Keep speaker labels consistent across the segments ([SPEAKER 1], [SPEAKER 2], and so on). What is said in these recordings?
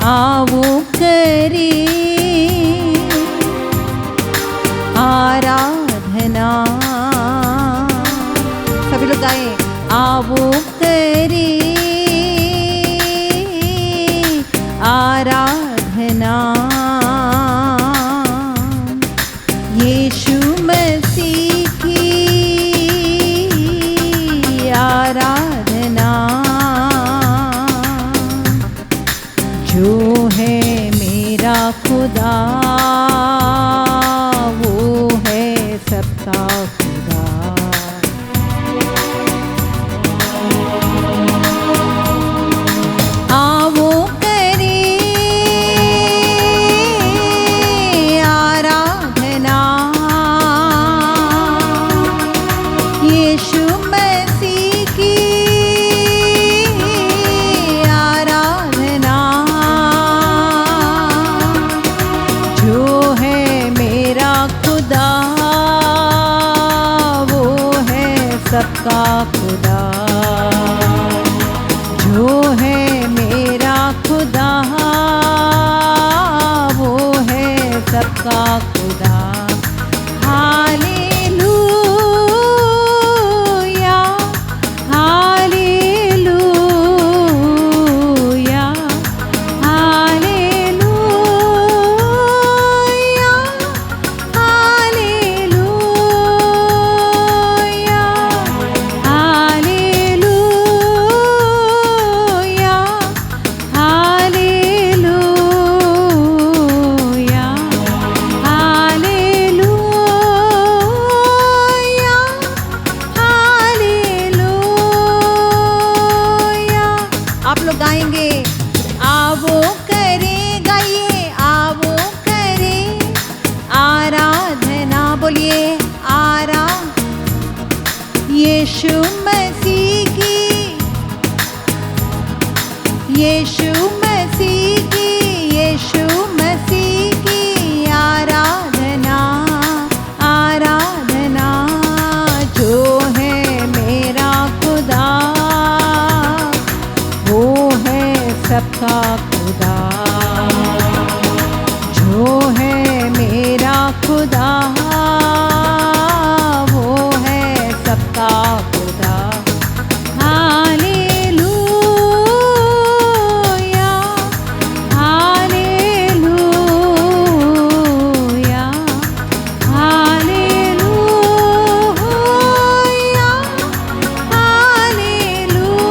[SPEAKER 1] आओ करे आराधना। सभी लोग गाएं, आओ करे आराधना। यीशु मसीह की आराधना। जो है मेरा खुदा वो है सबका खुदा। आओ करे आराधना। यीशु मसीह की आराधना। जो है मेरा खुदा वो है सबका खुदा। जो है मेरा खुदा वो है सबका खुदा। Hallelujah hallelujah hallelujah hallelujah hallelujah hallelujah hallelujah hallelujah. आप लोग गाएंगे, आवो करे, गाइए, आवो करे आराधना। बोलिए आरा यीशु मसीह की, यीशु मसीह की, यीशु मसीह की आराधना। आराधना। जो है मेरा खुदा वो है सबका खुदा। जो है मेरा खुदा वो है सबका खुदा। Hallelujah hallelujah hallelujah hallelujah hallelujah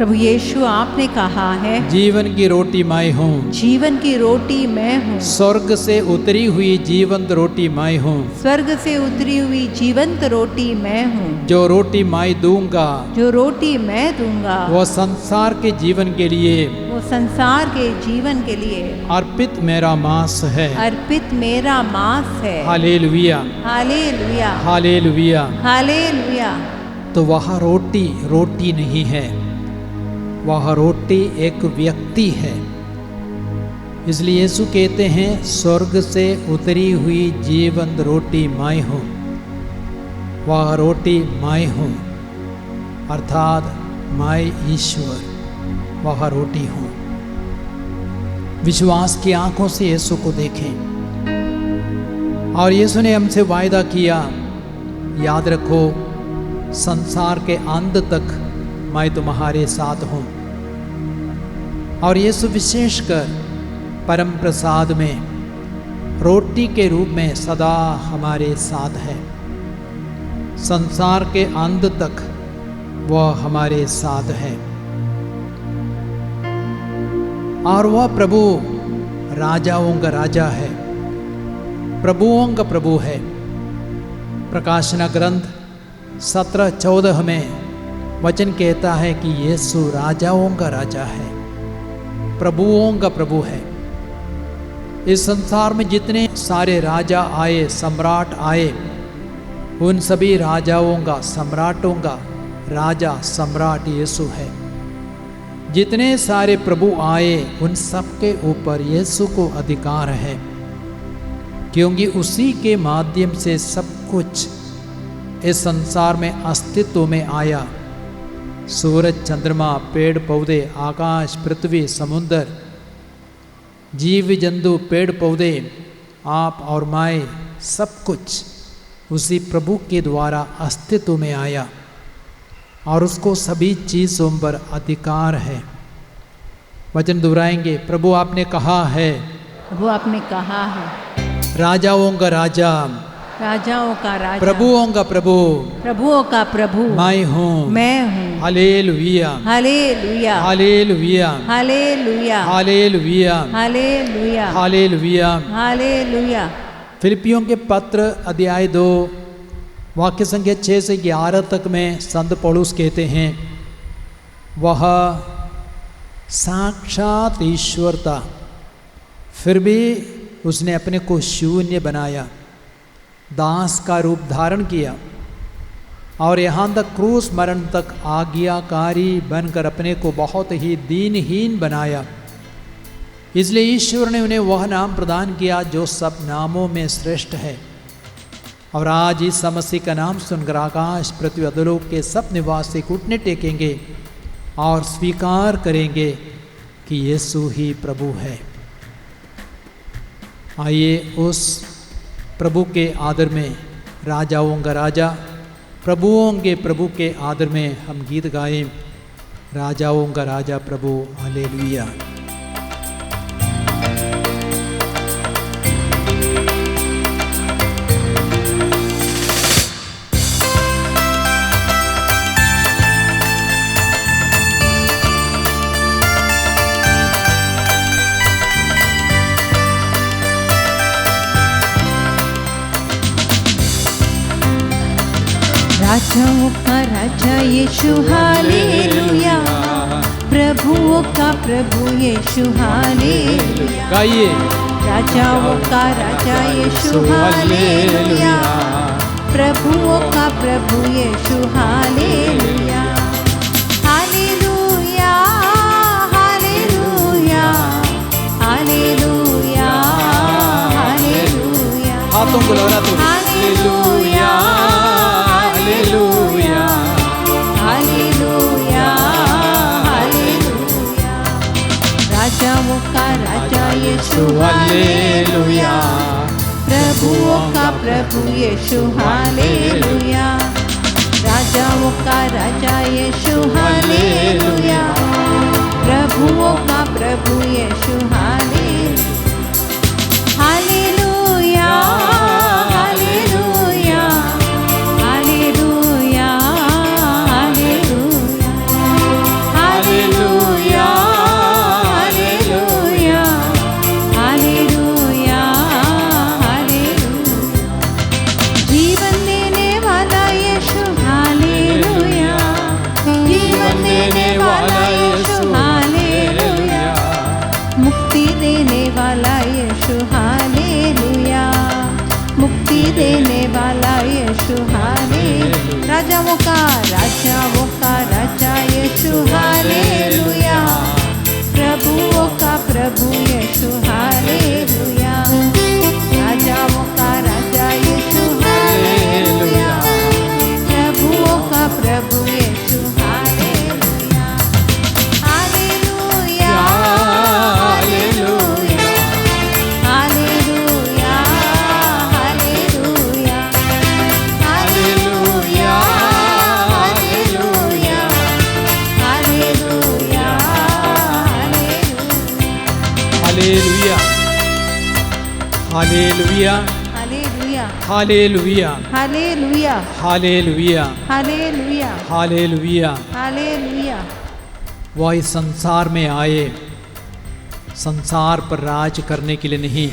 [SPEAKER 1] प्रभु यीशु आपने कहा है,
[SPEAKER 2] जीवन की रोटी मैं हूँ,
[SPEAKER 1] जीवन की रोटी मैं हूँ,
[SPEAKER 2] स्वर्ग से उतरी हुई जीवंत रोटी मैं हूँ,
[SPEAKER 1] स्वर्ग से उतरी हुई जीवंत रोटी मैं हूँ,
[SPEAKER 2] जो रोटी मैं दूंगा
[SPEAKER 1] जो रोटी मैं दूंगा
[SPEAKER 2] वो संसार के जीवन के लिए
[SPEAKER 1] वो संसार के जीवन के लिए
[SPEAKER 2] अर्पित मेरा मांस है।
[SPEAKER 1] अर्पित मेरा मांस है।
[SPEAKER 2] Hallelujah,
[SPEAKER 1] hallelujah,
[SPEAKER 2] hallelujah.
[SPEAKER 1] हालेलुया।
[SPEAKER 2] तो वह रोटी रोटी नहीं है, वह रोटी एक व्यक्ति है। इसलिए यीशु कहते हैं स्वर्ग से उतरी हुई जीवंत रोटी मैं हूँ, वह रोटी मैं हूँ, अर्थात मैं ईश्वर वह रोटी हूँ। विश्वास की आंखों से यीशु को देखें। और यीशु ने हमसे वायदा किया, याद रखो संसार के अंत तक मैं तुम्हारे साथ हूँ। और यीशु विशेषकर परम प्रसाद में रोटी के रूप में सदा हमारे साथ है। संसार के अंत तक वह हमारे साथ है। और वह प्रभु राजाओं का राजा है, प्रभुओं का प्रभु है। प्रकाशना ग्रंथ 17:14 में वचन कहता है कि यीशु राजाओं का राजा है, प्रभुओं का प्रभु है। इस संसार में जितने सारे राजा आए, सम्राट आए, उन सभी राजाओं का, सम्राटों का राजा सम्राट यीशु है। जितने सारे प्रभु आए उन सब के ऊपर यीशु को अधिकार है, क्योंकि उसी के माध्यम से सब कुछ इस संसार में अस्तित्व में आया। सूरज, चंद्रमा, पेड़ पौधे, आकाश, पृथ्वी, समुद्र, जीव जंतु, पेड़ पौधे, आप और मैं, सब कुछ उसी प्रभु के द्वारा अस्तित्व में आया और उसको सभी चीज़ों पर अधिकार है। वचन दोहराएंगे, प्रभु आपने कहा है,
[SPEAKER 1] प्रभु आपने कहा है,
[SPEAKER 2] राजाओं का राजा,
[SPEAKER 1] राजाओं का राजा,
[SPEAKER 2] प्रभुओं का प्रभु,
[SPEAKER 1] प्रभुओं का प्रभु
[SPEAKER 2] मैं हूँ,
[SPEAKER 1] मैं हूँ।
[SPEAKER 2] Hallelujah,
[SPEAKER 1] hallelujah,
[SPEAKER 2] hallelujah,
[SPEAKER 1] hallelujah,
[SPEAKER 2] hallelujah,
[SPEAKER 1] hallelujah,
[SPEAKER 2] hallelujah.
[SPEAKER 1] Hallelujah.
[SPEAKER 2] फिलिपियों के पत्र अध्याय 2 वाक्य संख्या 6 से 11 तक में संत पौलुस कहते हैं, वह साक्षात ईश्वर था, फिर भी उसने अपने को शून्य बनाया, दास का रूप धारण किया और यहाँ तक क्रूस मरण तक आज्ञाकारी बनकर अपने को बहुत ही दीनहीन बनाया। इसलिए ईश्वर ने उन्हें वह नाम प्रदान किया जो सब नामों में श्रेष्ठ है। और आज इस मसीह का नाम सुनकर आकाश, पृथ्वी, अधोलोक के सब निवासी घुटने टेकेंगे और स्वीकार करेंगे कि यीशु ही प्रभु है। आइए उस प्रभु के आदर में, राजाओं का राजा, प्रभुओं के प्रभु के आदर में हम गीत गाएं, राजाओं का राजा प्रभु। हालेलुया।
[SPEAKER 1] राजाओं का राजा यीशु हालेलुया, प्रभुओं का प्रभु यीशु हालेलुया।
[SPEAKER 2] गाइए,
[SPEAKER 1] राजाओं का राजा यीशु हालेलुया, प्रभुओं का प्रभु Yeshu hallelujah. Hallelujah, hallelujah, hallelujah, hallelujah.
[SPEAKER 2] हाथों को लगा तो
[SPEAKER 1] हालेलुया,
[SPEAKER 2] हालेलुया,
[SPEAKER 1] हालेलुया, हालेलुया। राजाओं का राजा यीशु हालेलुया, प्रभुओं का प्रभु यीशु हालेलुया। राजाओं का राजा यीशु हालेलुया, प्रभुओं का प्रभु Yeshu hallelujah. Hallelujah, hallelujah, hallelujah, hallelujah, hallelujah, वाला यीशु हालेलुया, राजाओं का राजा यीशु हालेलुया, प्रभुओं का प्रभु यीशु हालेलुया, राजाओं का राजा यीशु हालेलुया, प्रभुओं का प्रभु Yeshu hallelujah, hallelujah, hallelujah, hallelujah, hallelujah, hallelujah, hallelujah, hallelujah,
[SPEAKER 2] hallelujah, hallelujah,
[SPEAKER 1] hallelujah,
[SPEAKER 2] hallelujah,
[SPEAKER 1] hallelujah,
[SPEAKER 2] hallelujah,
[SPEAKER 1] hallelujah,
[SPEAKER 2] hallelujah.
[SPEAKER 1] Hallelujah,
[SPEAKER 2] वह इस संसार में आए संसार पर राज करने के लिए नहीं,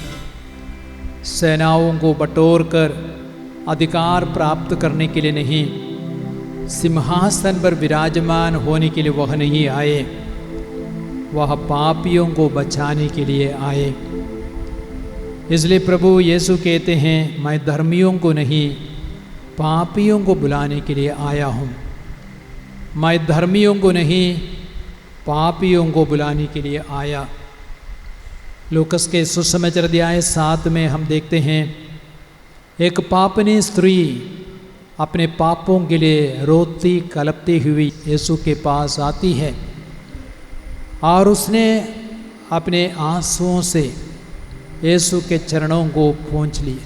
[SPEAKER 2] सेनाओं को बटोर कर अधिकार प्राप्त करने के लिए नहीं, सिंहासन पर विराजमान होने के लिए वह नहीं आए, वह पापियों को बचाने के लिए आए। इसलिए प्रभु यीशु कहते हैं, मैं धर्मियों को नहीं पापियों को बुलाने के लिए आया हूँ। मैं धर्मियों को नहीं पापियों को बुलाने के लिए आया। लूकस के सुसमाचार अध्याय 7 में हम देखते हैं, एक पापनी स्त्री अपने पापों के लिए रोती कलपती हुई यीशु के पास आती है और उसने अपने आंसुओं से यीशु के चरणों को पोंछ लिए,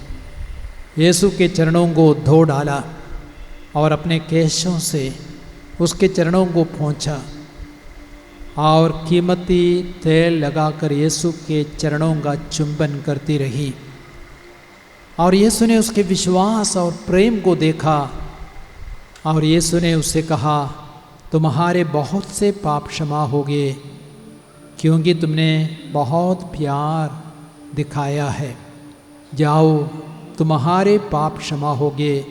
[SPEAKER 2] यीशु के चरणों को धो डाला और अपने केशों से उसके चरणों को पोंछा और कीमती तेल लगाकर यीशु के चरणों का चुंबन करती रही। और यीशु ने उसके विश्वास और प्रेम को देखा और यीशु ने उससे कहा, तुम्हारे बहुत से पाप क्षमा हो गए, क्योंकि तुमने बहुत प्यार दिखाया है। जाओ, तुम्हारे पाप क्षमा हो गए,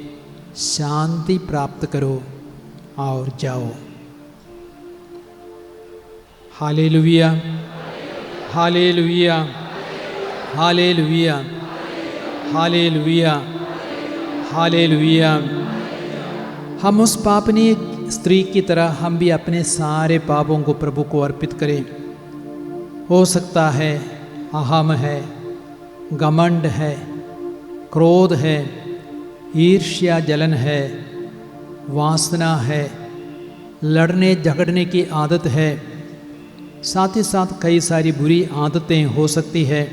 [SPEAKER 2] शांति प्राप्त करो और जाओ। Hallelujah, hallelujah, hallelujah, hallelujah, hallelujah. हम उस पापनी स्त्री की तरह हम भी अपने सारे पापों को प्रभु को अर्पित करें। हो सकता है अहम है, घमंड है, क्रोध है, ईर्ष्या जलन है, वासना है, लड़ने झगड़ने की आदत है, साथ ही साथ कई सारी बुरी आदतें हो सकती है।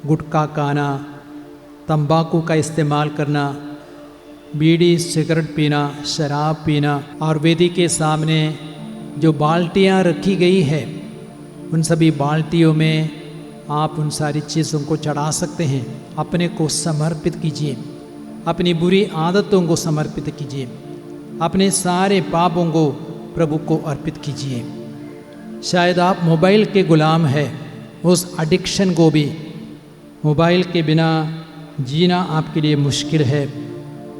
[SPEAKER 2] गुटखा खाना, तंबाकू का इस्तेमाल करना, बीड़ी सिगरेट पीना, शराब पीना, और वेदी के सामने जो बाल्टियाँ रखी गई है उन सभी बाल्टियों में आप उन सारी चीज़ों को चढ़ा सकते हैं। अपने को समर्पित कीजिए, अपनी बुरी आदतों को समर्पित कीजिए, अपने सारे पापों को प्रभु को अर्पित कीजिए। शायद आप मोबाइल के गुलाम हैं, उस एडिक्शन को भी, मोबाइल के बिना जीना आपके लिए मुश्किल है,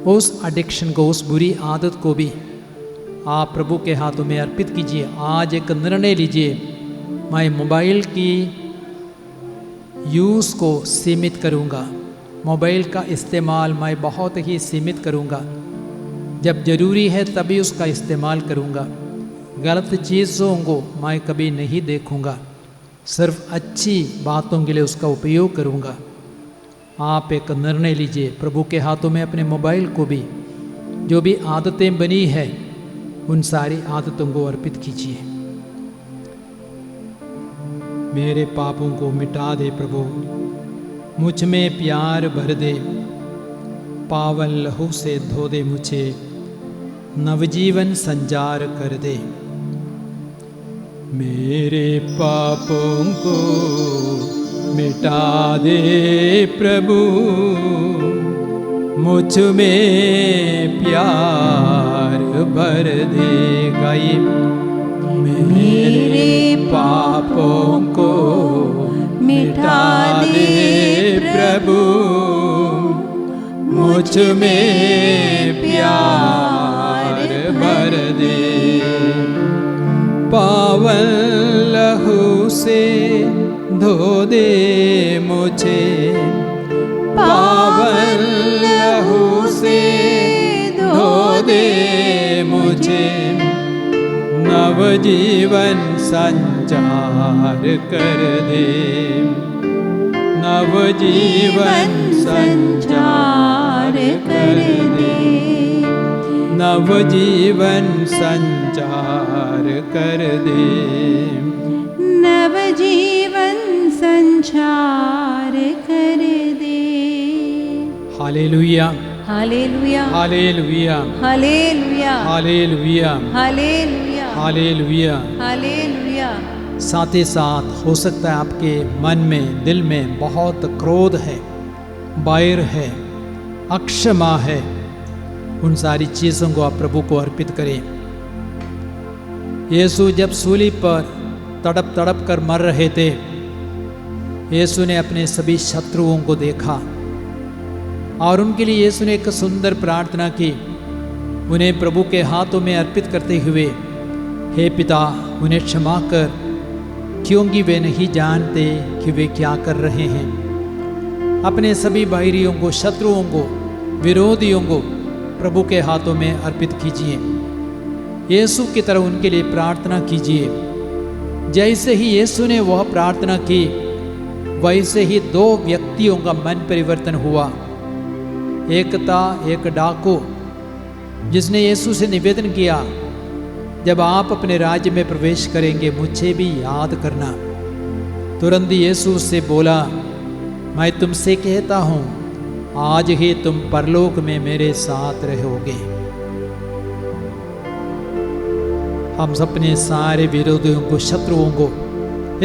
[SPEAKER 2] उस एडिक्शन को, उस बुरी आदत को भी आप प्रभु के हाथों में अर्पित कीजिए। आज एक निर्णय लीजिए, मैं मोबाइल की यूज़ को सीमित करूँगा, मोबाइल का इस्तेमाल मैं बहुत ही सीमित करूँगा, जब ज़रूरी है तभी उसका इस्तेमाल करूँगा, गलत चीज़ों को मैं कभी नहीं देखूँगा, सिर्फ अच्छी बातों के लिए उसका उपयोग करूँगा। आप एक निर्णय लीजिए, प्रभु के हाथों में अपने मोबाइल को भी, जो भी आदतें बनी है उन सारी आदतों को अर्पित कीजिए। मेरे पापों को मिटा दे प्रभु, मुझ में प्यार भर दे, पावन लहू से धो दे मुझे, नवजीवन संजार कर दे। मेरे पापों को मिटा दे प्रभु, मुझ में प्यार भर दे। गाइए, मेरे पापों को मिटा दे प्रभु, मुझ में प्यार भर दे। पावन लहू से धो दे मुझे, पावन लहू से धो दे मुझे, नवजीवन संचार कर दे, नवजीवन संचार कर दे, नवजीवन संचार कर दे,
[SPEAKER 1] नवजीवन संचार कर दे।
[SPEAKER 2] Hallelujah,
[SPEAKER 1] hallelujah,
[SPEAKER 2] hallelujah,
[SPEAKER 1] hallelujah,
[SPEAKER 2] hallelujah,
[SPEAKER 1] hallelujah,
[SPEAKER 2] hallelujah.
[SPEAKER 1] Hallelujah.
[SPEAKER 2] साथ ही साथ हो सकता है आपके मन में, दिल में बहुत क्रोध है, बैर है, अक्षमा है। उन सारी चीज़ों को आप प्रभु को अर्पित करें। यीशु जब सूली पर तड़प तड़प कर मर रहे थे, यीशु ने अपने सभी शत्रुओं को देखा और उनके लिए यीशु ने एक सुंदर प्रार्थना की, उन्हें प्रभु के हाथों में अर्पित करते हुए, हे पिता उन्हें क्षमा कर, क्योंकि वे नहीं जानते कि वे क्या कर रहे हैं। अपने सभी बैरियों को, शत्रुओं को, विरोधियों को प्रभु के हाथों में अर्पित कीजिए। यीशु की तरह उनके लिए प्रार्थना कीजिए। जैसे ही यीशु ने वह प्रार्थना की, वैसे ही दो व्यक्तियों का मन परिवर्तन हुआ। एक था एक डाकू, जिसने यीशु से निवेदन किया, जब आप अपने राज्य में प्रवेश करेंगे मुझे भी याद करना। तुरंत यीशु से बोला, मैं तुमसे कहता हूँ आज ही तुम परलोक में मेरे साथ रहोगे। हम अपने सारे विरोधियों को, शत्रुओं को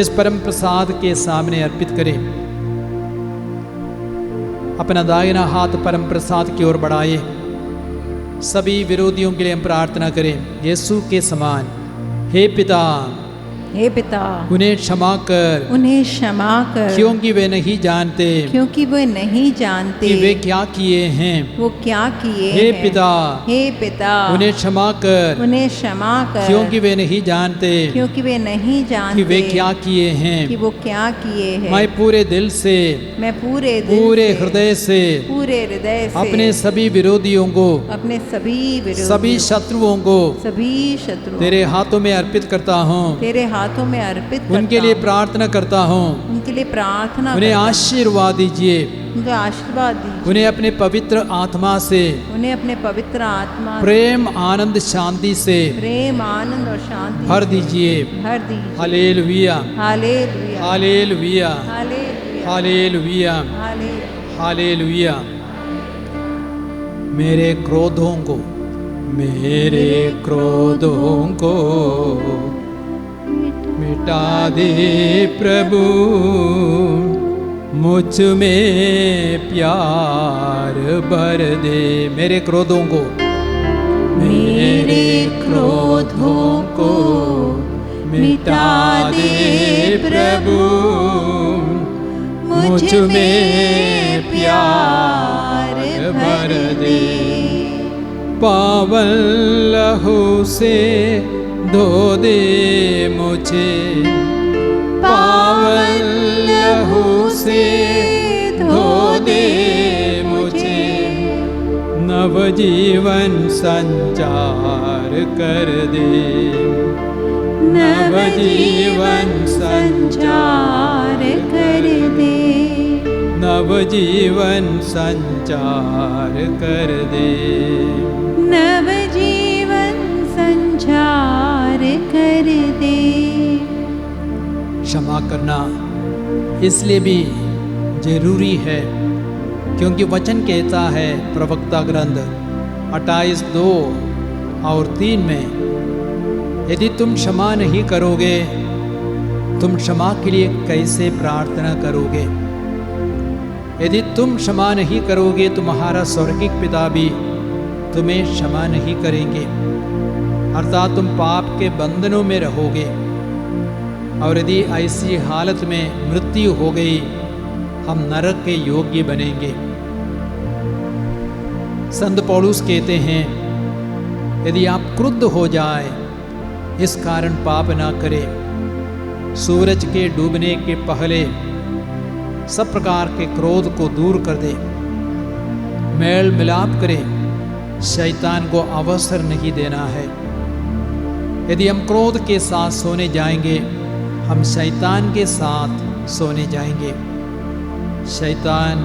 [SPEAKER 2] इस परम प्रसाद के सामने अर्पित करें। अपना दाहिना हाथ परम प्रसाद की ओर बढ़ाए। सभी विरोधियों के लिए हम प्रार्थना करें। यीशु के समान, हे पिता,
[SPEAKER 1] हे पिता
[SPEAKER 2] उन्हें क्षमा कर,
[SPEAKER 1] उन्हें क्षमा कर,
[SPEAKER 2] क्योंकि वे नहीं जानते,
[SPEAKER 1] क्योंकि वे नहीं जानते
[SPEAKER 2] कि वे क्या किए हैं।
[SPEAKER 1] वो क्या किए
[SPEAKER 2] हे
[SPEAKER 1] हैं।
[SPEAKER 2] पिता,
[SPEAKER 1] हे पिता
[SPEAKER 2] उन्हें क्षमा कर,
[SPEAKER 1] उन्हें क्षमा कर,
[SPEAKER 2] क्योंकि वे नहीं जानते,
[SPEAKER 1] क्योंकि वे नहीं जानते
[SPEAKER 2] कि वे क्या किए हैं।
[SPEAKER 1] कि वो क्या किए हैं।
[SPEAKER 2] मैं पूरे दिल से,
[SPEAKER 1] मैं पूरे दिल
[SPEAKER 2] पूरे
[SPEAKER 1] से,
[SPEAKER 2] हृदय से
[SPEAKER 1] पूरे हृदय से
[SPEAKER 2] अपने सभी विरोधियों को,
[SPEAKER 1] अपने सभी विरोधियों,
[SPEAKER 2] सभी शत्रुओं को
[SPEAKER 1] सभी शत्रुओं
[SPEAKER 2] तेरे हाथों में अर्पित करता हूँ।
[SPEAKER 1] तेरे हाथों में अर्पित
[SPEAKER 2] उनके
[SPEAKER 1] करता
[SPEAKER 2] लिए
[SPEAKER 1] हूँ।
[SPEAKER 2] प्रार्थना करता हूँ।
[SPEAKER 1] उनके लिए प्रार्थना
[SPEAKER 2] उन्हें
[SPEAKER 1] करता हूँ।
[SPEAKER 2] आशीर्वाद दीजिए,
[SPEAKER 1] उनको आशीर्वाद दीजिए।
[SPEAKER 2] उन्हें अपने पवित्र आत्मा से,
[SPEAKER 1] उन्हें अपने पवित्र आत्मा से,
[SPEAKER 2] प्रेम, आनंद, शांति से
[SPEAKER 1] प्रेम, आनंद और शांति
[SPEAKER 2] भर
[SPEAKER 1] से
[SPEAKER 2] दीजिए।
[SPEAKER 1] भर दीजिए।
[SPEAKER 2] Hallelujah,
[SPEAKER 1] hallelujah,
[SPEAKER 2] hallelujah,
[SPEAKER 1] hallelujah,
[SPEAKER 2] hallelujah,
[SPEAKER 1] hallelujah.
[SPEAKER 2] Hallelujah. मेरे क्रोधों को, मेरे क्रोधों को मिटा दे प्रभु, मुझ में प्यार भर दे। मेरे क्रोधों को, मेरे क्रोधों को मिटा दे प्रभु, मुझ में प्यार भर दे। पावन लहू से धो दे मुझे, पावन लहू से धो दे मुझे, नवजीवन संचार कर दे, नवजीवन संचार
[SPEAKER 1] कर दे,
[SPEAKER 2] नवजीवन संचार कर दे,
[SPEAKER 1] नवजीवन संचार कर दे।
[SPEAKER 2] क्षमा करना इसलिए भी जरूरी है क्योंकि वचन कहता है प्रवक्ता ग्रंथ 28:2 और 3 में, यदि तुम क्षमा नहीं करोगे, तुम क्षमा के लिए कैसे प्रार्थना करोगे। यदि तुम क्षमा नहीं करोगे, तुम्हारा स्वर्गिक पिता भी तुम्हें क्षमा नहीं करेंगे, अर्थात तुम पाप के बंधनों में रहोगे। और यदि ऐसी हालत में मृत्यु हो गई, हम नरक के योग्य बनेंगे। संत पौलुस कहते हैं, यदि आप क्रुद्ध हो जाए, इस कारण पाप ना करें। सूरज के डूबने के पहले सब प्रकार के क्रोध को दूर कर दे। मेल मिलाप करें, शैतान को अवसर नहीं देना है। यदि हम क्रोध के साथ सोने जाएंगे, हम शैतान के साथ सोने जाएंगे। शैतान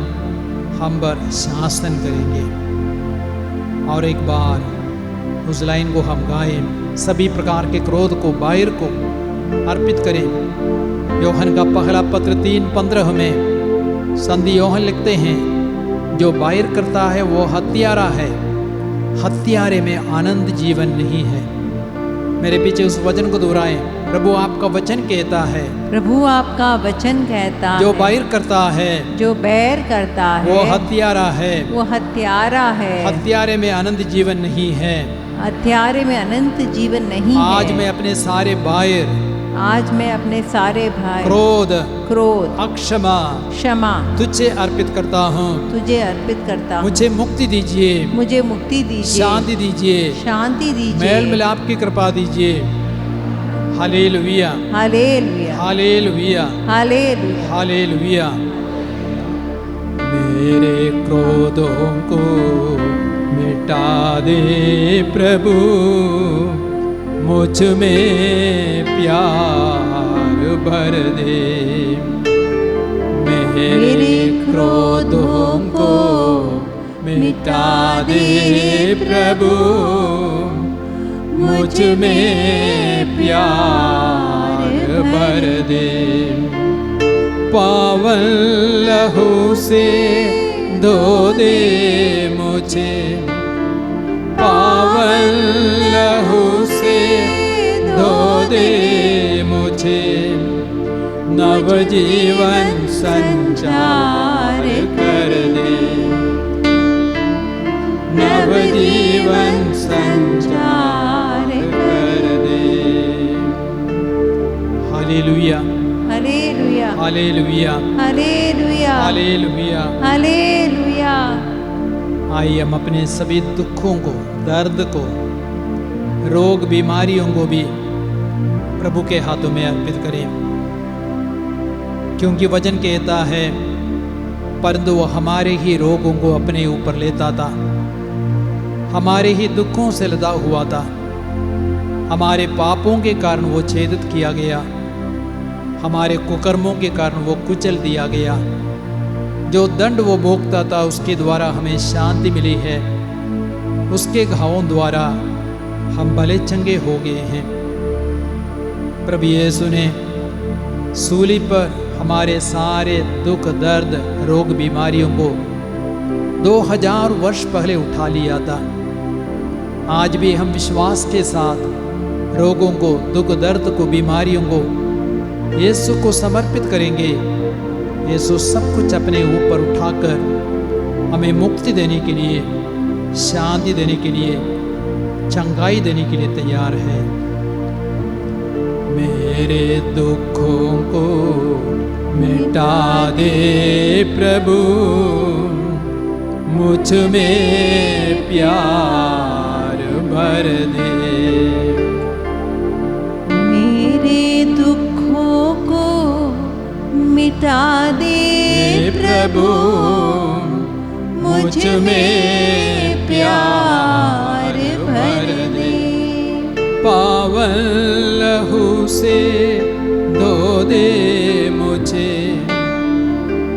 [SPEAKER 2] हम पर शासन करेंगे। और एक बार उस लाइन को हम गाएं, सभी प्रकार के क्रोध को, बाहिर को अर्पित करें। यूहन्ना का पहला पत्र 3:15 में संत यूहन्ना लिखते हैं, जो बाहिर करता है वो हत्यारा है, हत्यारे में आनंद जीवन नहीं है। मेरे पीछे उस वचन को दोहराएं, प्रभु आपका वचन कहता है,
[SPEAKER 1] प्रभु आपका वचन कहता
[SPEAKER 2] जो
[SPEAKER 1] है,
[SPEAKER 2] बाहिर करता है
[SPEAKER 1] जो बैर करता है
[SPEAKER 2] वो हत्यारा है,
[SPEAKER 1] वो हत्यारा है,
[SPEAKER 2] हत्यारे में आनंद जीवन नहीं है।
[SPEAKER 1] हत्यारे में अनंत जीवन नहीं
[SPEAKER 2] आज
[SPEAKER 1] है।
[SPEAKER 2] मैं अपने सारे बाहिर,
[SPEAKER 1] आज मैं अपने सारे भाई,
[SPEAKER 2] क्रोध,
[SPEAKER 1] क्रोध,
[SPEAKER 2] अक्षमा
[SPEAKER 1] क्षमा
[SPEAKER 2] तुझे अर्पित करता हूँ।
[SPEAKER 1] तुझे अर्पित करता हूँ।
[SPEAKER 2] मुझे मुक्ति दीजिए,
[SPEAKER 1] मुझे मुक्ति दीजिए,
[SPEAKER 2] शांति दीजिए,
[SPEAKER 1] शांति दीजिए,
[SPEAKER 2] मेल मिलाप की कृपा दीजिए। Hallelujah,
[SPEAKER 1] hallelujah,
[SPEAKER 2] hallelujah,
[SPEAKER 1] hallelujah.
[SPEAKER 2] Hallelujah. मेरे क्रोधों को मिटा दे प्रभु, मुझ में प्यार भर दे। मेरे क्रोधों को मिटा दे प्रभु, मुझ में प्यार भर दे। पावन लहू से धो दे मुझे, पावन लहू से धो दे मुझे, नवजीवन संचार कर दे, नवजीवन संचार कर दे। Hallelujah,
[SPEAKER 1] hallelujah,
[SPEAKER 2] hallelujah,
[SPEAKER 1] hallelujah,
[SPEAKER 2] hallelujah,
[SPEAKER 1] hallelujah.
[SPEAKER 2] आइए हम अपने सभी दुखों को, दर्द को, रोग बीमारियों को भी प्रभु के हाथों में अर्पित करें, क्योंकि वचन कहता है, परंतु वो हमारे ही रोगों को अपने ऊपर लेता था, हमारे ही दुखों से लदा हुआ था, हमारे पापों के कारण वो छेदित किया गया, हमारे कुकर्मों के कारण वो कुचल दिया गया। जो दंड वो भोगता था उसके द्वारा हमें शांति मिली है, उसके घावों द्वारा हम भले चंगे हो गए हैं। प्रभु यीशु ने सूली पर हमारे सारे दुख, दर्द, रोग, बीमारियों को 2000 वर्ष पहले उठा लिया था। आज भी हम विश्वास के साथ रोगों को, दुख, दर्द को, बीमारियों को यीशु को समर्पित करेंगे। यीशु सब कुछ अपने ऊपर उठाकर हमें मुक्ति देने के लिए, शांति देने के लिए, चंगाई देने के लिए तैयार है। मेरे दुखों को मिटा दे प्रभु, मुझ में प्यार भर दे।
[SPEAKER 1] मेरे दुखों को मिटा दे प्रभु, मुझ में प्यार भर दे।
[SPEAKER 2] पावन लहू से धो दे मुझे,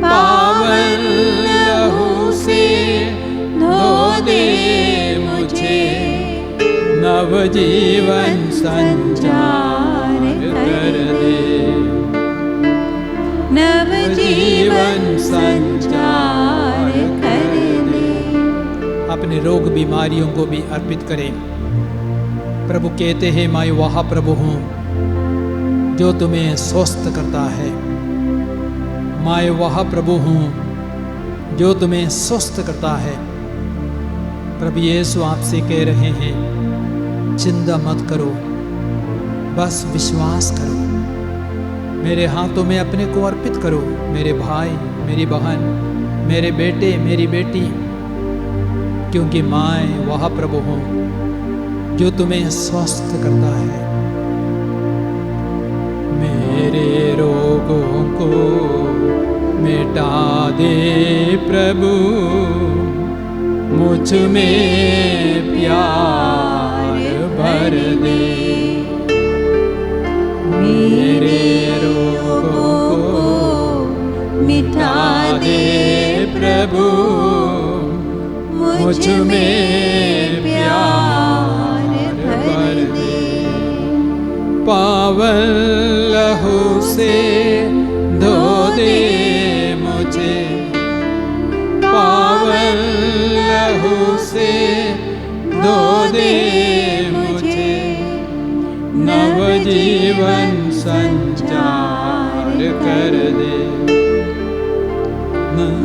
[SPEAKER 2] पावन लहू से धो दे मुझे, नवजीवन संचार कर दे,
[SPEAKER 1] नवजीवन संचार कर दे।
[SPEAKER 2] अपने रोग बीमारियों को भी अर्पित करें। प्रभु कहते हैं, मैं वह प्रभु हूँ जो तुम्हें स्वस्थ करता है। मैं वह प्रभु हूँ जो तुम्हें स्वस्थ करता है। प्रभु यीशु आपसे कह रहे हैं, चिंता मत करो, बस विश्वास करो, मेरे हाथों में अपने को अर्पित करो। मेरे भाई, मेरी बहन, मेरे बेटे, मेरी बेटी, क्योंकि मैं वह प्रभु हूँ जो तुम्हें स्वस्थ करता है। मेरे रोगों को मिटा दे प्रभु, मुझ में प्यार भर दे, मेरे रोगों को मिटा दे प्रभु, मुझ में प्यार भर दे। पावन लहू से धो दे मुझे, पावन लहू से धो दे मुझे, नवजीवन संचार कर दे,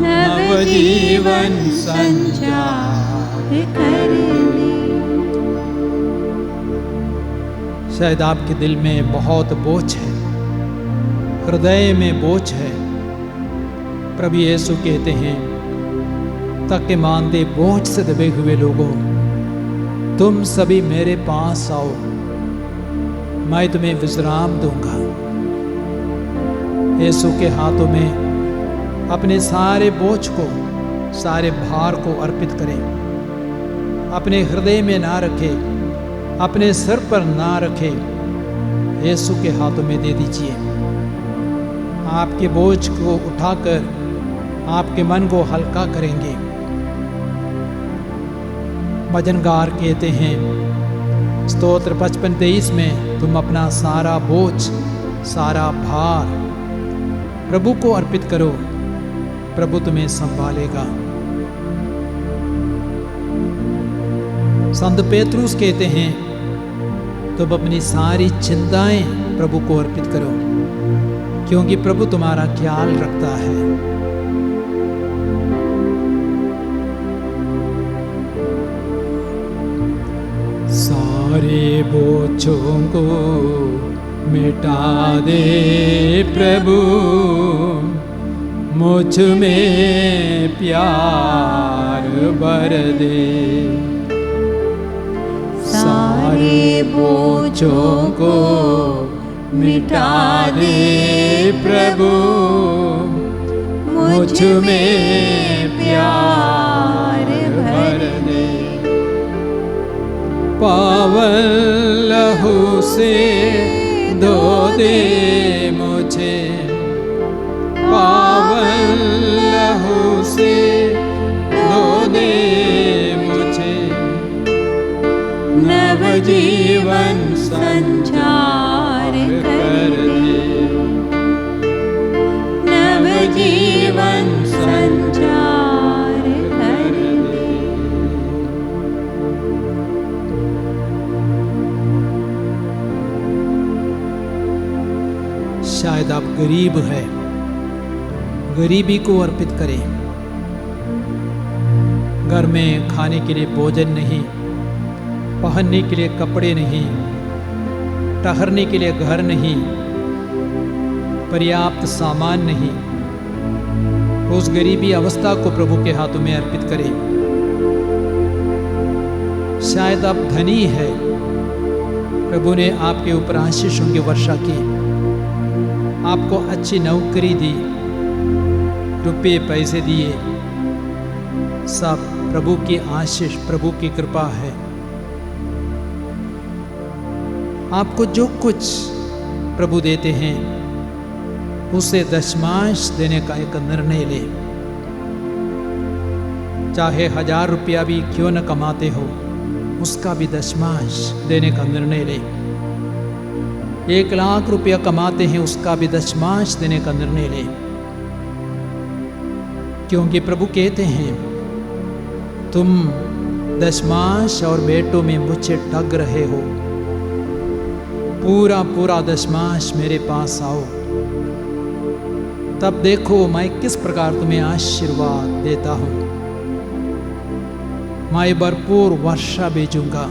[SPEAKER 2] नवजीवन संचार कर दे। शायद आपके दिल में बहुत बोझ है, हृदय में बोझ है। प्रभु यीशु कहते हैं, तक के मानते बोझ से दबे हुए लोगों, तुम सभी मेरे पास आओ, मैं तुम्हें विश्राम दूंगा। यीशु के हाथों में अपने सारे बोझ को, सारे भार को अर्पित करें। अपने हृदय में ना रखें, अपने सिर पर ना रखें, यीशु के हाथों में दे दीजिए। आपके बोझ को उठाकर आपके मन को हल्का करेंगे। भजनगार कहते हैं स्तोत्र 55-23 में, तुम अपना सारा बोझ, सारा भार प्रभु को अर्पित करो, प्रभु तुम्हें संभालेगा। संत पेतरुस कहते हैं, तुम अपनी सारी चिंताएं प्रभु को अर्पित करो, क्योंकि प्रभु तुम्हारा ख्याल रखता है। सारे बोझों को मिटा दे प्रभु, मुझ में प्यार भर दे। सारे बोझों को मिटा दे प्रभु, मुझ में प्यार भर दे। पावन लहू से धो दे मुझे, पावन लहू से धो दे मुझे, नवजीवन संचार कर दे, नवजीवन संचार कर दे। शायद आप गरीब हैं, गरीबी को अर्पित करें। घर में खाने के लिए भोजन नहीं, पहनने के लिए कपड़े नहीं, ठहरने के लिए घर नहीं, पर्याप्त सामान नहीं, उस गरीबी अवस्था को प्रभु के हाथों में अर्पित करें। शायद आप धनी है, प्रभु ने आपके ऊपर आशीषों की वर्षा की, आपको अच्छी नौकरी दी, रुपये पैसे दिए, सब प्रभु की आशीष, प्रभु की कृपा है। आपको जो कुछ प्रभु देते हैं उसे दशमांश देने का एक निर्णय ले। चाहे 1000 रुपया भी क्यों न कमाते हो, उसका भी दशमांश देने का निर्णय ले। 1 लाख रुपया कमाते हैं, उसका भी दशमांश देने का निर्णय ले। क्योंकि प्रभु कहते हैं, तुम दशमांश और बेटों में मुझसे ठग रहे हो, पूरा पूरा दशमांश मेरे पास आओ, तब देखो मैं किस प्रकार तुम्हें आशीर्वाद देता हूं। मैं भरपूर वर्षा भेजूंगा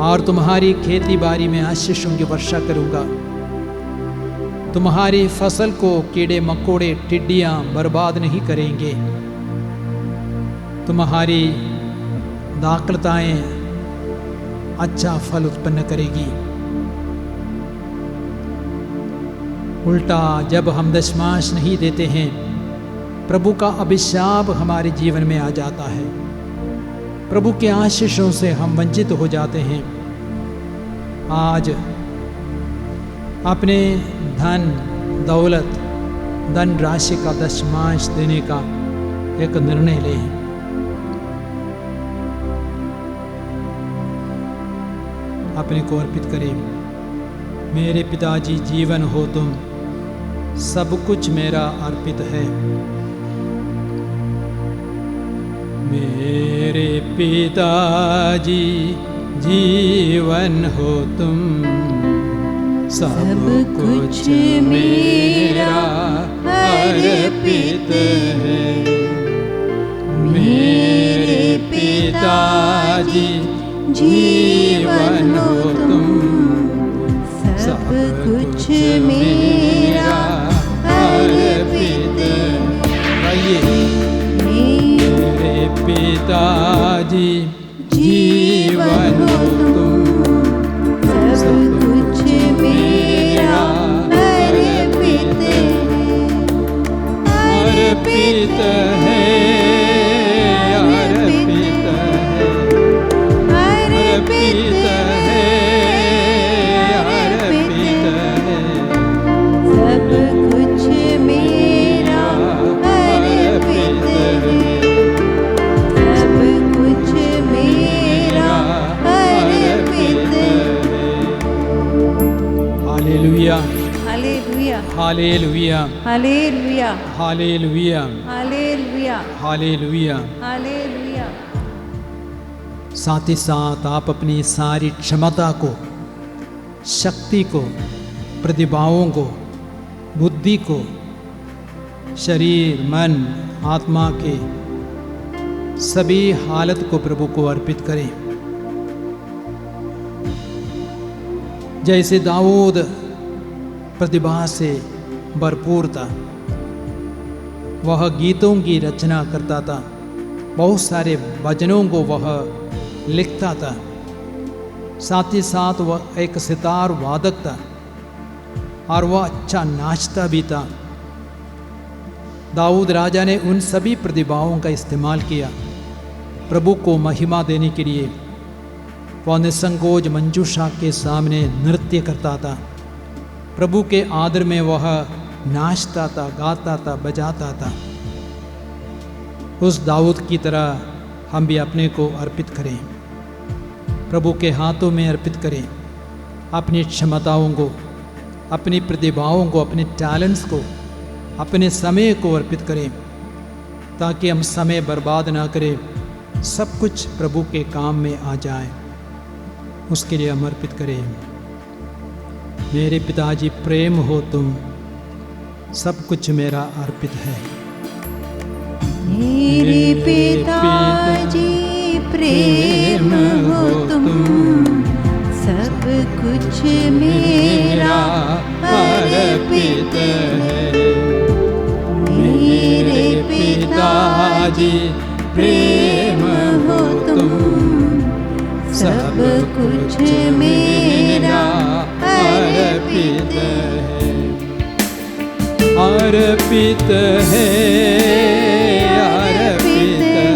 [SPEAKER 2] और तुम्हारी खेती बाड़ी में आशीषों की वर्षा करूंगा। तुम्हारी फसल को कीड़े मकोड़े टिड्डियां बर्बाद नहीं करेंगे। तुम्हारी दाखलताएं अच्छा फल उत्पन्न करेगी। उल्टा जब हम दशमांश नहीं देते हैं प्रभु का अभिशाप हमारे जीवन में आ जाता है, प्रभु के आशीषों से हम वंचित हो जाते हैं। आज अपने धन दौलत धन राशि का दशमांश देने का एक निर्णय लें। अपने को अर्पित करें। मेरे पिताजी जीवन हो तुम, सब कुछ मेरा अर्पित है। मेरे पिताजी जीवन हो तुम, सब कुछ मेरा अर्पित है। मेरे पिताजी जीवन हो तुम, सब कुछ मेरा अर्पित है। मेरे पिताजी जीवन हो तुम, सब कुछ मेरा अर्पित है, अर्पित है, अर्पित है, अर्पित है,
[SPEAKER 1] सब कुछ मेरा अर्पित है, सब कुछ मेरा अर्पित है।
[SPEAKER 2] Hallelujah,
[SPEAKER 1] hallelujah,
[SPEAKER 2] hallelujah,
[SPEAKER 1] hallelujah,
[SPEAKER 2] hallelujah,
[SPEAKER 1] hallelujah,
[SPEAKER 2] hallelujah.
[SPEAKER 1] Hallelujah.
[SPEAKER 2] साथ ही साथ आप अपनी सारी क्षमता को, शक्ति को, प्रतिभाओं को, बुद्धि को, शरीर मन आत्मा के सभी हालत को प्रभु को अर्पित करें। जैसे दाऊद प्रतिभा से भरपूर था, वह गीतों की रचना करता था, बहुत सारे भजनों को वह लिखता था। साथ ही साथ वह एक सितार वादक था और वह अच्छा नाचता भी था। दाऊद राजा ने उन सभी प्रतिभाओं का इस्तेमाल किया प्रभु को महिमा देने के लिए। वह निसंकोच मंजूषा के सामने नृत्य करता था, प्रभु के आदर में वह नाचता था, गाता था, बजाता था। उस दाऊद की तरह हम भी अपने को अर्पित करें, प्रभु के हाथों में अर्पित करें। अपनी क्षमताओं को, अपनी प्रतिभाओं को, अपने टैलेंट्स को, अपने समय को अर्पित करें, ताकि हम समय बर्बाद ना करें, सब कुछ प्रभु के काम में आ जाए। उसके लिए हम अर्पित करें। मेरे पिताजी प्रेम हो तुम, सब कुछ मेरा अर्पित है।
[SPEAKER 1] मेरे पिताजी प्रेम हो तुम, सब कुछ मेरा अर्पित है। मेरे पिताजी प्रेम हो तुम, सब कुछ मेरा अर्पित है।
[SPEAKER 2] अर्पित है, अर्पित है,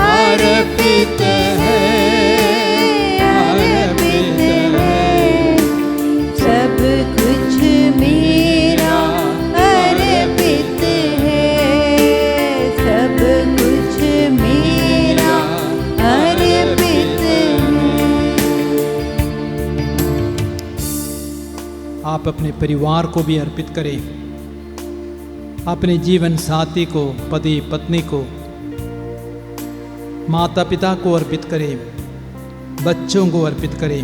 [SPEAKER 2] अर्पित है, अर्पित है,
[SPEAKER 1] सब कुछ मेरा अर्पित है, सब कुछ मेरा अर्पित है।
[SPEAKER 2] आप अपने परिवार को भी अर्पित करें, अपने जीवन साथी को, पति पत्नी को, माता पिता को अर्पित करें, बच्चों को अर्पित करें,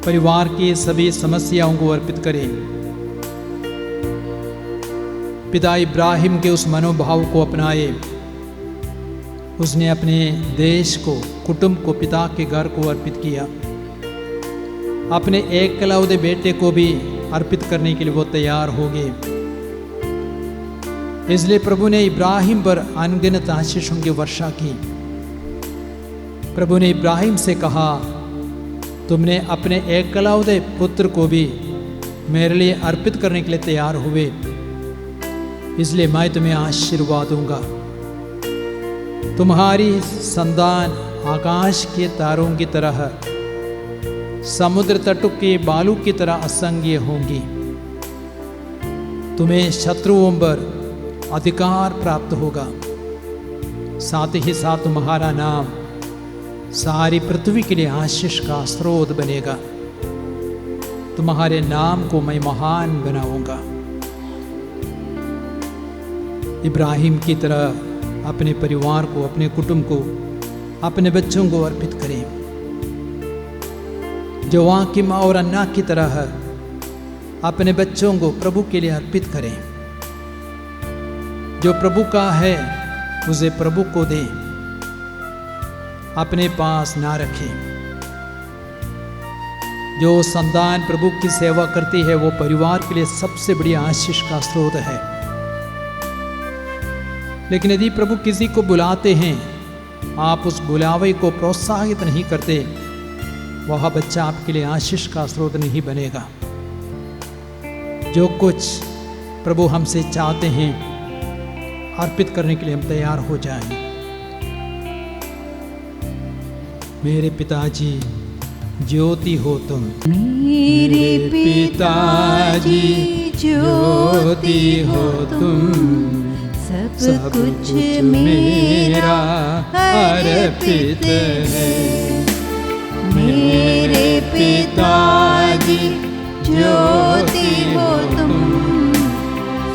[SPEAKER 2] परिवार की सभी समस्याओं को अर्पित करें। पिता इब्राहिम के उस मनोभाव को अपनाए। उसने अपने देश को, कुटुंब को, पिता के घर को अर्पित किया। अपने एकलौते बेटे को भी अर्पित करने के लिए वो तैयार हो गए। इसलिए प्रभु ने इब्राहिम पर अनगिनत आशीषों की वर्षा की। प्रभु ने इब्राहिम से कहा, तुमने अपने एकलौते पुत्र को भी मेरे लिए अर्पित करने के लिए तैयार हुए, इसलिए मैं तुम्हें आशीर्वाद दूंगा। तुम्हारी संतान आकाश के तारों की तरह, समुद्र तट के बालू की तरह असंख्य होंगी। तुम्हें शत्रुओं पर अधिकार प्राप्त होगा, साथ ही साथ तुम्हारा नाम सारी पृथ्वी के लिए आशीष का स्रोत बनेगा। तुम्हारे नाम को मैं महान बनाऊंगा। इब्राहिम की तरह अपने परिवार को, अपने कुटुंब को, अपने बच्चों को अर्पित करें। जोआकिम और अन्ना की तरह अपने बच्चों को प्रभु के लिए अर्पित करें। जो प्रभु का है उसे प्रभु को दें, अपने पास ना रखें। जो संतान प्रभु की सेवा करती है वो परिवार के लिए सबसे बड़ी आशीष का स्रोत है। लेकिन यदि प्रभु किसी को बुलाते हैं, आप उस बुलावे को प्रोत्साहित नहीं करते, वह बच्चा आपके लिए आशीष का स्रोत नहीं बनेगा। जो कुछ प्रभु हमसे चाहते हैं अर्पित करने के लिए हम तैयार हो जाएं। मेरे पिताजी ज्योति हो तुम,
[SPEAKER 1] मेरे पिताजी ज्योति हो तुम, सब कुछ मेरा अर्पित है। मेरे पिताजी ज्योति हो तुम,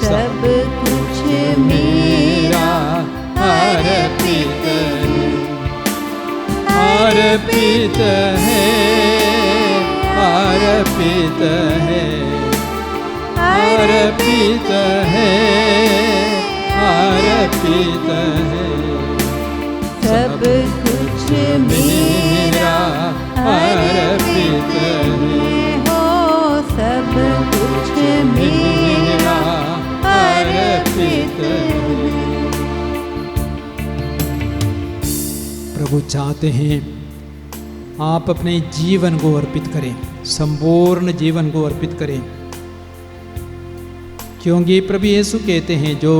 [SPEAKER 1] सब कुछ मेरा अर्पित है।
[SPEAKER 2] अर्पित है, अर्पित है, अर्पित है, अर्पित है।
[SPEAKER 1] सब कुछ मेरा अर्पित है। हो सब कुछ मेरा अर्पित है।
[SPEAKER 2] प्रभु चाहते हैं आप अपने जीवन को अर्पित करें, संपूर्ण जीवन को अर्पित करें, क्योंकि प्रभु यीशु कहते हैं जो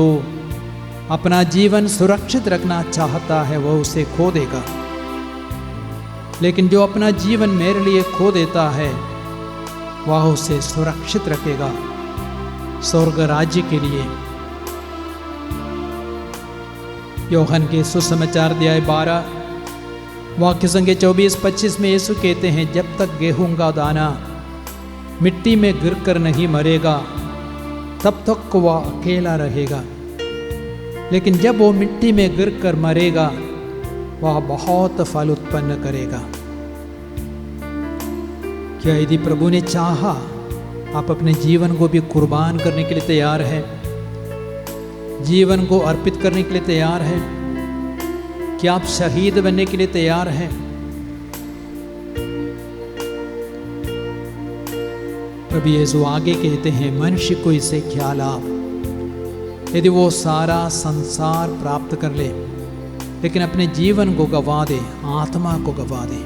[SPEAKER 2] अपना जीवन सुरक्षित रखना चाहता है वह उसे खो देगा, लेकिन जो अपना जीवन मेरे लिए खो देता है वह उसे सुरक्षित रखेगा स्वर्ग राज्य के लिए। यूहन्ना के सुसमाचार अध्याय 12 वाक्य संख्या 24-25 में यीशु कहते हैं, जब तक गेहूं का दाना मिट्टी में गिरकर नहीं मरेगा तब तक वह अकेला रहेगा, लेकिन जब वो मिट्टी में गिरकर मरेगा वह बहुत फल उत्पन्न करेगा। क्या यदि प्रभु ने चाहा आप अपने जीवन को भी कुर्बान करने के लिए तैयार है, जीवन को अर्पित करने के लिए तैयार है? क्या आप शहीद बनने के लिए तैयार हैं? प्रभु यीशु आगे कहते हैं, मनुष्य को इससे क्या लाभ यदि वो सारा संसार प्राप्त कर ले लेकिन अपने जीवन को गवा दे, आत्मा को गवा दे।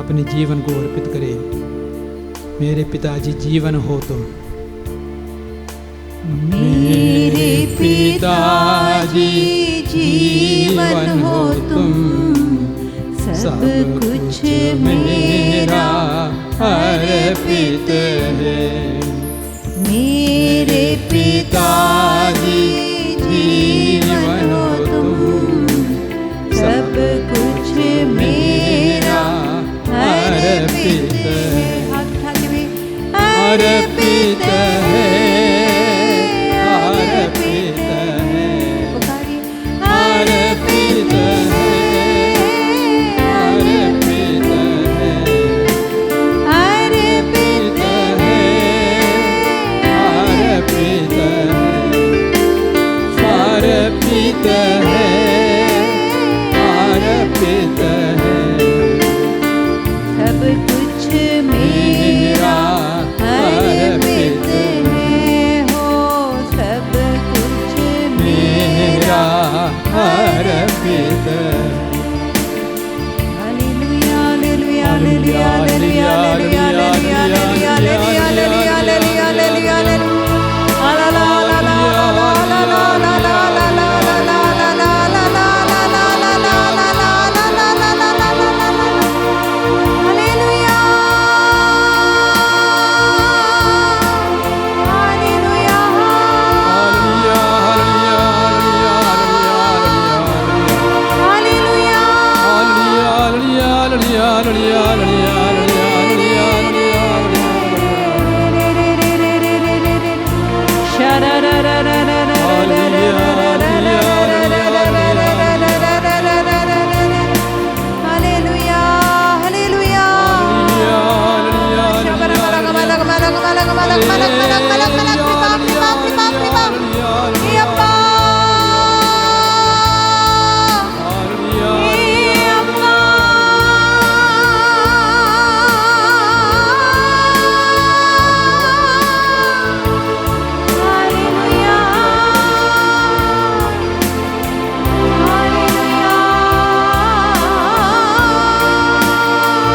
[SPEAKER 2] अपने जीवन को अर्पित करें। मेरे पिताजी जीवन हो तुम,
[SPEAKER 1] मेरे पिताजी जीवन हो तुम, सब कुछ मेरा अर्पित है। मेरे पिताजी जीवन हो तुम, सब कुछ मेरा अर्पित है।
[SPEAKER 2] अर्पित है, अर्पित है, अर्पित है, अर्पित है, अर्पित है, अर्पित है, अर्पित है, अर्पित है।
[SPEAKER 1] सब कुछ मेरा अर्पित है। हो सब कुछ मेरा
[SPEAKER 2] अर्पित है।
[SPEAKER 1] Hallelujah hallelujah hallelujah hallelujah hallelujah hallelujah hallelujah hallelujah hallelujah.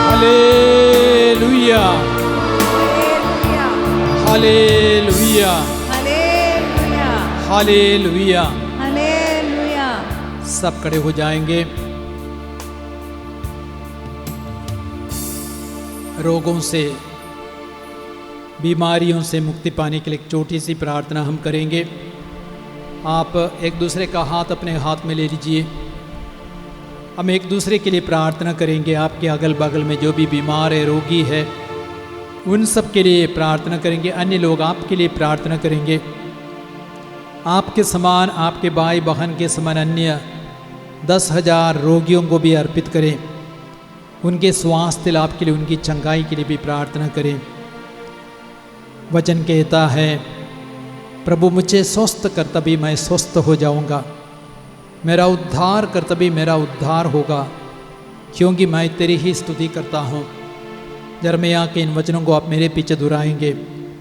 [SPEAKER 2] Hallelujah hallelujah hallelujah hallelujah hallelujah
[SPEAKER 1] hallelujah.
[SPEAKER 2] सब खड़े हो जाएंगे। रोगों से, बीमारियों से मुक्ति पाने के लिए एक छोटी सी प्रार्थना हम करेंगे। आप एक दूसरे का हाथ अपने हाथ में ले लीजिए। हम एक दूसरे के लिए प्रार्थना करेंगे। आपके अगल बगल में जो भी बीमार है, रोगी है, उन सब के लिए प्रार्थना करेंगे। अन्य लोग आपके लिए प्रार्थना करेंगे। आपके समान, आपके भाई बहन के समान अन्य 10,000 रोगियों को भी अर्पित करें। उनके स्वास्थ्य लाभ के लिए, उनकी चंगाई के लिए भी प्रार्थना करें। वचन कहता है, प्रभु मुझे स्वस्थ कर तभी मैं स्वस्थ हो जाऊंगा, मेरा उद्धार कर तभी मेरा उद्धार होगा, क्योंकि मैं तेरी ही स्तुति करता हूँ। यिर्मयाह के इन वचनों को आप मेरे पीछे दोहराएंगे।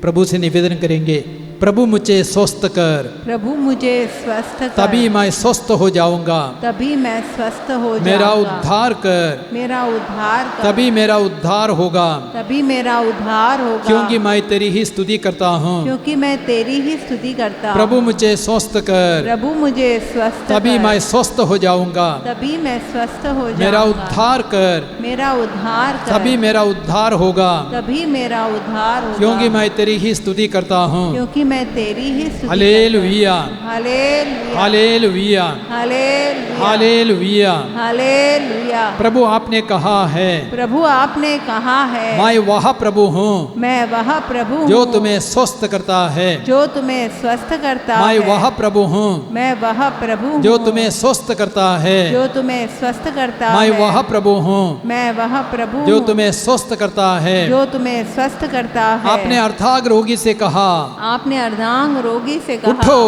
[SPEAKER 2] प्रभु से निवेदन करेंगे, प्रभु मुझे स्वस्थ कर,
[SPEAKER 1] प्रभु मुझे स्वस्थ कर,
[SPEAKER 2] तभी मैं स्वस्थ हो जाऊंगा।
[SPEAKER 1] तभी मैं स्वस्थ हो जाऊंगा।
[SPEAKER 2] मेरा उद्धार कर,
[SPEAKER 1] मेरा उद्धार कर,
[SPEAKER 2] तभी मेरा उद्धार होगा,
[SPEAKER 1] तभी मेरा उद्धार होगा,
[SPEAKER 2] क्योंकि मैं तेरी ही स्तुति करता हूँ।
[SPEAKER 1] क्योंकि मैं तेरी ही स्तुति करता हूँ।
[SPEAKER 2] प्रभु मुझे स्वस्थ कर,
[SPEAKER 1] प्रभु मुझे स्वस्थ
[SPEAKER 2] तभी
[SPEAKER 1] कर,
[SPEAKER 2] मैं स्वस्थ हो जाऊंगा।
[SPEAKER 1] तभी मैं स्वस्थ हो जाऊंगा।
[SPEAKER 2] मेरा उद्धार कर,
[SPEAKER 1] मेरा उद्धार कर,
[SPEAKER 2] तभी मेरा उद्धार होगा,
[SPEAKER 1] तभी मेरा उद्धार होगा,
[SPEAKER 2] क्योंकि मैं तेरी ही स्तुति करता हूँ।
[SPEAKER 1] क्योंकि मैं तेरी ही स्तुति
[SPEAKER 2] hallelujah
[SPEAKER 1] hallelujah
[SPEAKER 2] hallelujah
[SPEAKER 1] hallelujah
[SPEAKER 2] hallelujah.
[SPEAKER 1] Hallelujah.
[SPEAKER 2] प्रभु आपने कहा है,
[SPEAKER 1] प्रभु आपने कहा है,
[SPEAKER 2] मैं वह प्रभु हूँ
[SPEAKER 1] मैं वह प्रभु
[SPEAKER 2] जो
[SPEAKER 1] हूँ,
[SPEAKER 2] तुम्हें स्वस्थ करता है।
[SPEAKER 1] जो तुम्हें स्वस्थ करता
[SPEAKER 2] मैं
[SPEAKER 1] है।
[SPEAKER 2] वह प्रभु हूँ
[SPEAKER 1] मैं वह प्रभु
[SPEAKER 2] जो
[SPEAKER 1] हूँ,
[SPEAKER 2] तुम्हें स्वस्थ करता है।
[SPEAKER 1] जो तुम्हें स्वस्थ करता
[SPEAKER 2] मैं
[SPEAKER 1] है।
[SPEAKER 2] वह प्रभु हूँ
[SPEAKER 1] मैं वह प्रभु
[SPEAKER 2] जो
[SPEAKER 1] हूँ,
[SPEAKER 2] तुम्हें स्वस्थ करता है।
[SPEAKER 1] जो तुम्हें स्वस्थ करता है।
[SPEAKER 2] आपने अर्धांग रोगी से कहा,
[SPEAKER 1] आपने अर्धांग रोगी से कहा,
[SPEAKER 2] उठो,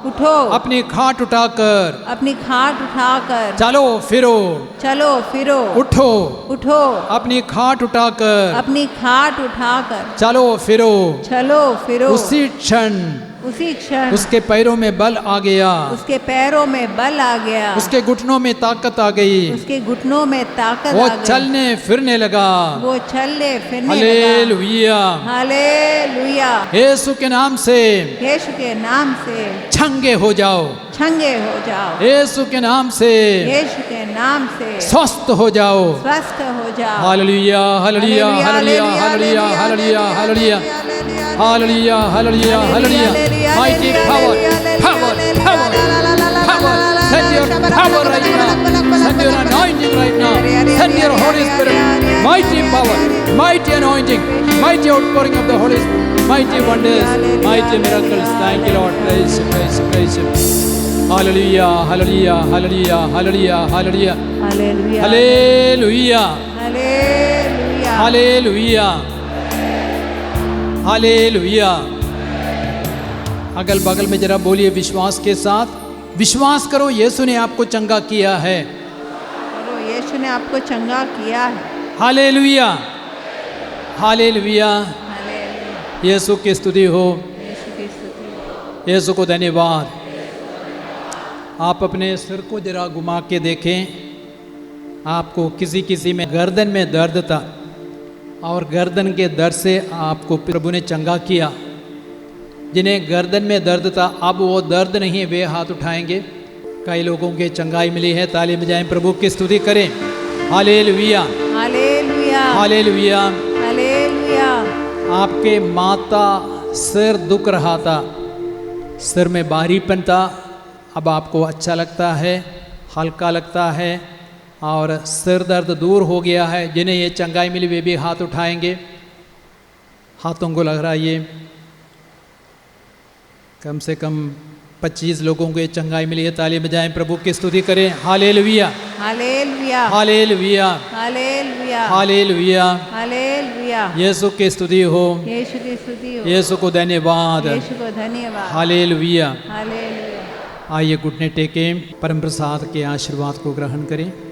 [SPEAKER 1] उठो,
[SPEAKER 2] अपनी खाट उठाकर
[SPEAKER 1] अपनी खाट उठाकर
[SPEAKER 2] चलो फिरो।
[SPEAKER 1] चलो फिरो,
[SPEAKER 2] उठो,
[SPEAKER 1] उठो,
[SPEAKER 2] अपनी खाट उठाकर
[SPEAKER 1] अपनी खाट उठाकर
[SPEAKER 2] चलो फिरो।
[SPEAKER 1] चलो फिरो।
[SPEAKER 2] उसी क्षण
[SPEAKER 1] उसी क्षण
[SPEAKER 2] उसके पैरों में बल आ गया,
[SPEAKER 1] उसके पैरों में बल आ गया,
[SPEAKER 2] उसके घुटनों में ताकत आ गई,
[SPEAKER 1] उसके घुटनों में ताकत
[SPEAKER 2] वो
[SPEAKER 1] आ गई,
[SPEAKER 2] चलने फिरने लगा।
[SPEAKER 1] वो चलने फिरने लगा।
[SPEAKER 2] Hallelujah
[SPEAKER 1] hallelujah.
[SPEAKER 2] यीशु के नाम से
[SPEAKER 1] यीशु के नाम से
[SPEAKER 2] छंगे हो जाओ।
[SPEAKER 1] छंगे हो जाओ।
[SPEAKER 2] यीशु के नाम से
[SPEAKER 1] यीशु के नाम से
[SPEAKER 2] स्वस्थ हो जाओ।
[SPEAKER 1] स्वस्थ हो जाओ।
[SPEAKER 2] Hallelujah hallelujah hallelujah hallelujah hallelujah hallelujah hallelujah hallelujah hallelujah. Mighty power, power, power, power. Send your power right now. Send your anointing right now. Send your Holy Spirit. Mighty power, mighty anointing, mighty outpouring of the Holy Spirit. Mighty wonders, mighty miracles. Thank you, Lord. Praise you, praise you, praise you. Hallelujah, hallelujah, hallelujah, hallelujah, hallelujah.
[SPEAKER 1] Hallelujah.
[SPEAKER 2] Hallelujah,
[SPEAKER 1] hallelujah.
[SPEAKER 2] hallelujah, hallelujah. अगल बगल में जरा बोलिए विश्वास के साथ, विश्वास करो यीशु ने आपको चंगा किया है।
[SPEAKER 1] करो, यीशु ने आपको चंगा किया है।
[SPEAKER 2] Hallelujah hallelujah.
[SPEAKER 1] हालेलुया।
[SPEAKER 2] यीशु की स्तुति हो,
[SPEAKER 1] यीशु की स्तुति।
[SPEAKER 2] यीशु को धन्यवाद। आप अपने सिर को जरा घुमा के देखें। आपको किसी किसी में गर्दन में दर्द था और गर्दन के दर्द से आपको प्रभु ने चंगा किया। जिन्हें गर्दन में दर्द था अब वो दर्द नहीं, वे हाथ उठाएंगे। कई लोगों के चंगाई मिली है, ताली बजाएं, प्रभु की स्तुति करें। Hallelujah
[SPEAKER 1] hallelujah.
[SPEAKER 2] हालेलुया।
[SPEAKER 1] हालेलुया।
[SPEAKER 2] आपके माता सिर दुख रहा था, सिर में भारीपन था, अब आपको अच्छा लगता है, हल्का लगता है। और सिर दर्द दूर हो गया है, जिन्हें ये चंगाई मिली वे भी हाथ उठाएंगे। हाथों को लग रहा है ये कम से कम 25 लोगों को ये चंगाई मिली है। ताली बजाएं, प्रभु की स्तुति करें। Hallelujah,
[SPEAKER 1] hallelujah,
[SPEAKER 2] hallelujah,
[SPEAKER 1] hallelujah,
[SPEAKER 2] hallelujah.
[SPEAKER 1] Hallelujah.
[SPEAKER 2] Yeshu की स्तुति हो,
[SPEAKER 1] यीशु की स्तुति हो,
[SPEAKER 2] यीशु को धन्यवाद।
[SPEAKER 1] यीशु को धन्यवाद।
[SPEAKER 2] हालेलुया।
[SPEAKER 1] हालेलुया।
[SPEAKER 2] आइए घुटने टेकें, परम प्रसाद के आशीर्वाद को ग्रहण करें।